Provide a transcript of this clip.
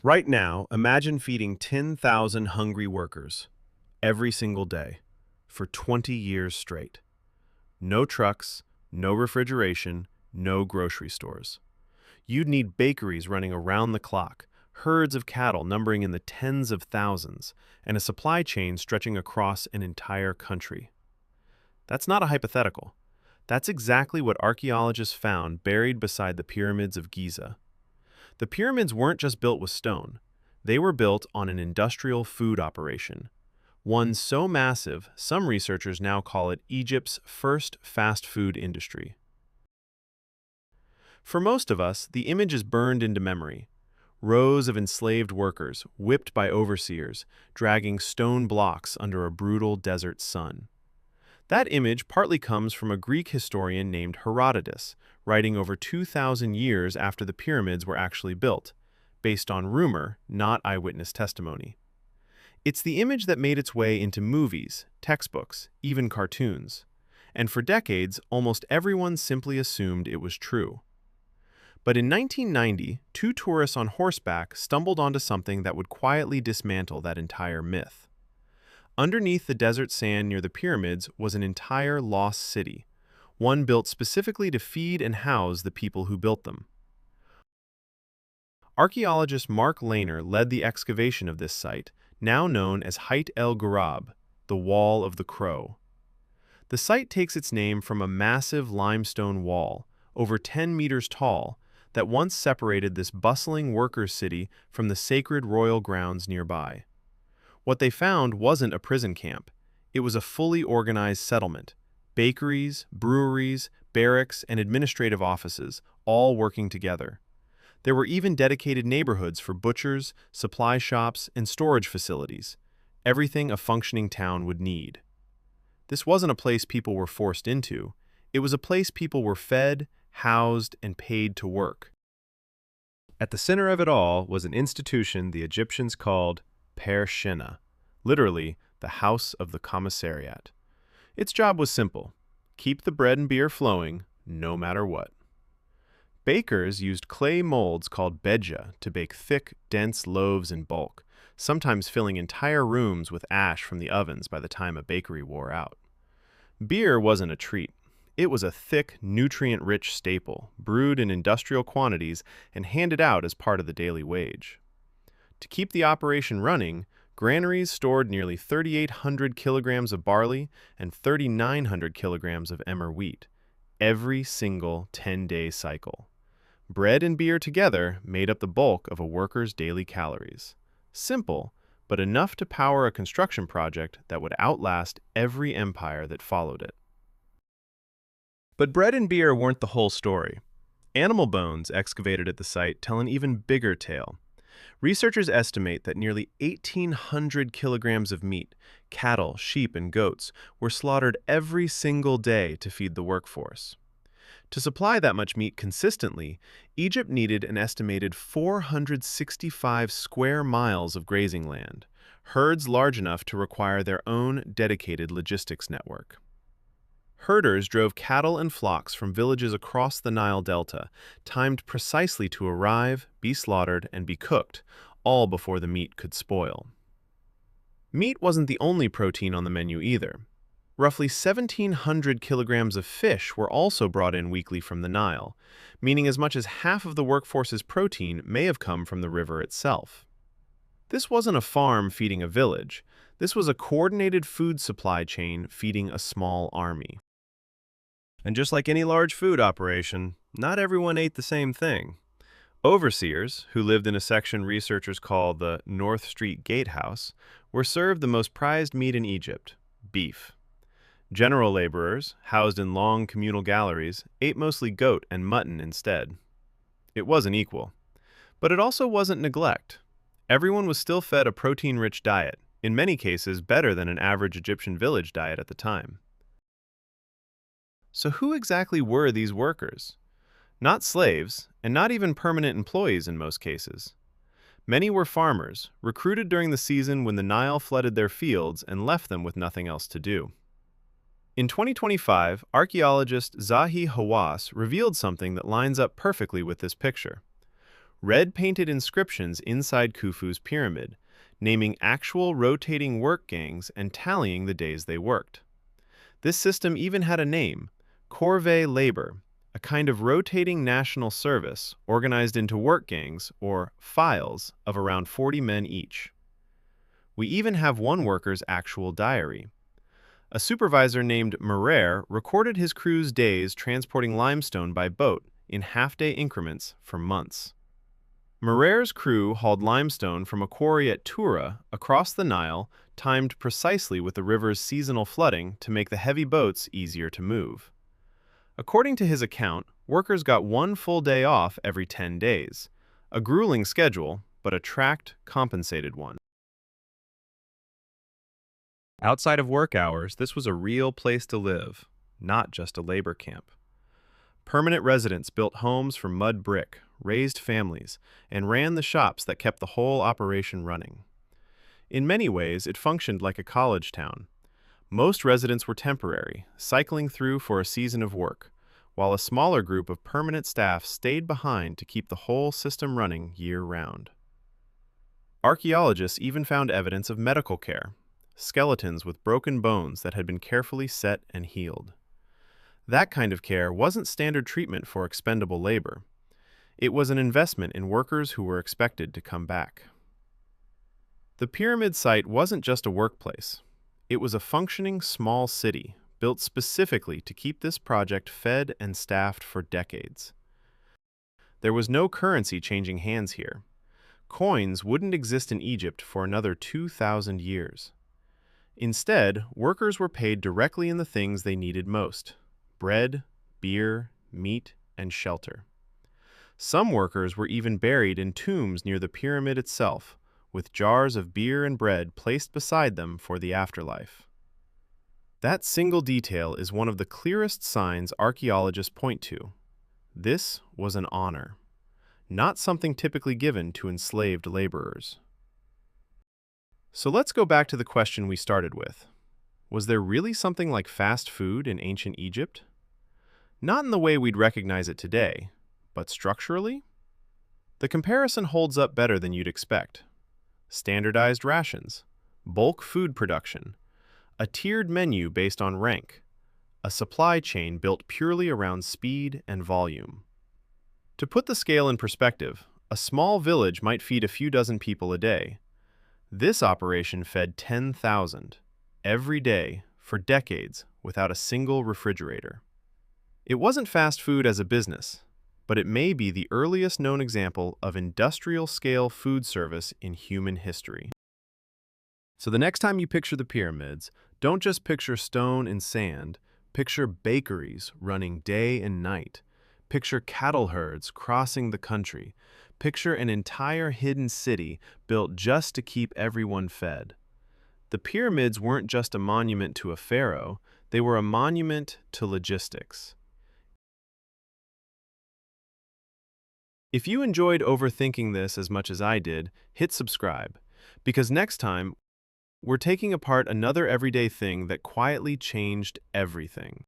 Right now, imagine feeding 10,000 hungry workers every single day for 20 years straight. No trucks, no refrigeration, no grocery stores. You'd need bakeries running around the clock, herds of cattle numbering in the tens of thousands, and a supply chain stretching across an entire country. That's not a hypothetical. That's exactly what archaeologists found buried beside the pyramids of Giza. The pyramids weren't just built with stone. They were built on an industrial food operation, one so massive some researchers now call it Egypt's first fast food industry. For most of us, the image is burned into memory. Rows of enslaved workers, whipped by overseers, dragging stone blocks under a brutal desert sun. That image partly comes from a Greek historian named Herodotus, writing over 2,000 years after the pyramids were actually built, based on rumor, not eyewitness testimony. It's the image that made its way into movies, textbooks, even cartoons. And for decades, almost everyone simply assumed it was true. But in 1990, two tourists on horseback stumbled onto something that would quietly dismantle that entire myth. Underneath the desert sand near the pyramids was an entire lost city, one built specifically to feed and house the people who built them. Archaeologist Mark Lehner led the excavation of this site, now known as Height El Ghurab, the Wall of the Crow. The site takes its name from a massive limestone wall, over 10 meters tall, that once separated this bustling workers' city from the sacred royal grounds nearby. What they found wasn't a prison camp. It was a fully organized settlement. Bakeries, breweries, barracks, and administrative offices, all working together. There were even dedicated neighborhoods for butchers, supply shops, and storage facilities. Everything a functioning town would need. This wasn't a place people were forced into. It was a place people were fed, housed, and paid to work. At the center of it all was an institution the Egyptians called Per Shina, literally the House of the Commissariat. Its job was simple: keep the bread and beer flowing, no matter what. Bakers used clay molds called beja to bake thick, dense loaves in bulk, sometimes filling entire rooms with ash from the ovens by the time a bakery wore out. Beer wasn't a treat. It was a thick, nutrient-rich staple, brewed in industrial quantities and handed out as part of the daily wage. To keep the operation running, granaries stored nearly 3,800 kilograms of barley and 3,900 kilograms of emmer wheat, every single 10-day cycle. Bread and beer together made up the bulk of a worker's daily calories. Simple, but enough to power a construction project that would outlast every empire that followed it. But bread and beer weren't the whole story. Animal bones excavated at the site tell an even bigger tale. Researchers estimate that nearly 1,800 kilograms of meat, cattle, sheep, and goats, were slaughtered every single day to feed the workforce. To supply that much meat consistently, Egypt needed an estimated 465 square miles of grazing land, herds large enough to require their own dedicated logistics network. Herders drove cattle and flocks from villages across the Nile Delta, timed precisely to arrive, be slaughtered, and be cooked, all before the meat could spoil. Meat wasn't the only protein on the menu either. Roughly 1,700 kilograms of fish were also brought in weekly from the Nile, meaning as much as half of the workforce's protein may have come from the river itself. This wasn't a farm feeding a village. This was a coordinated food supply chain feeding a small army. And just like any large food operation, not everyone ate the same thing. Overseers, who lived in a section researchers call the North Street Gatehouse, were served the most prized meat in Egypt, beef. General laborers, housed in long communal galleries, ate mostly goat and mutton instead. It wasn't equal. But it also wasn't neglect. Everyone was still fed a protein-rich diet, in many cases better than an average Egyptian village diet at the time. So who exactly were these workers? Not slaves, and not even permanent employees in most cases. Many were farmers, recruited during the season when the Nile flooded their fields and left them with nothing else to do. In 2025, archaeologist Zahi Hawass revealed something that lines up perfectly with this picture. red painted inscriptions inside Khufu's pyramid, naming actual rotating work gangs and tallying the days they worked. This system even had a name, corvée labor, a kind of rotating national service organized into work gangs, or files, of around 40 men each. We even have one worker's actual diary. A supervisor named Marer recorded his crew's days transporting limestone by boat in half-day increments for months. Marer's crew hauled limestone from a quarry at Tura across the Nile, timed precisely with the river's seasonal flooding to make the heavy boats easier to move. According to his account, workers got one full day off every 10 days, a grueling schedule, but a tracked, compensated one. Outside of work hours, this was a real place to live, not just a labor camp. Permanent residents built homes from mud brick, raised families, and ran the shops that kept the whole operation running. In many ways, it functioned like a college town. Most residents were temporary, cycling through for a season of work, while a smaller group of permanent staff stayed behind to keep the whole system running year-round. Archaeologists even found evidence of medical care, skeletons with broken bones that had been carefully set and healed. That kind of care wasn't standard treatment for expendable labor. It was an investment in workers who were expected to come back. The pyramid site wasn't just a workplace. It was a functioning small city built specifically to keep this project fed and staffed for decades. There was no currency changing hands here. Coins wouldn't exist in Egypt for another 2,000 years. Instead, workers were paid directly in the things they needed most: bread, beer, meat, and shelter. Some workers were even buried in tombs near the pyramid itself, with jars of beer and bread placed beside them for the afterlife. That single detail is one of the clearest signs archaeologists point to. This was an honor, not something typically given to enslaved laborers. So let's go back to the question we started with. Was there really something like fast food in ancient Egypt? Not in the way we'd recognize it today, but structurally? The comparison holds up better than you'd expect. Standardized rations, bulk food production, a tiered menu based on rank, a supply chain built purely around speed and volume. To put the scale in perspective, a small village might feed a few dozen people a day. This operation fed 10,000 every day for decades without a single refrigerator. It wasn't fast food as a business, but it may be the earliest known example of industrial-scale food service in human history. So the next time you picture the pyramids, don't just picture stone and sand, picture bakeries running day and night. Picture cattle herds crossing the country. Picture an entire hidden city built just to keep everyone fed. The pyramids weren't just a monument to a pharaoh, they were a monument to logistics. If you enjoyed overthinking this as much as I did, hit subscribe, because next time, we're taking apart another everyday thing that quietly changed everything.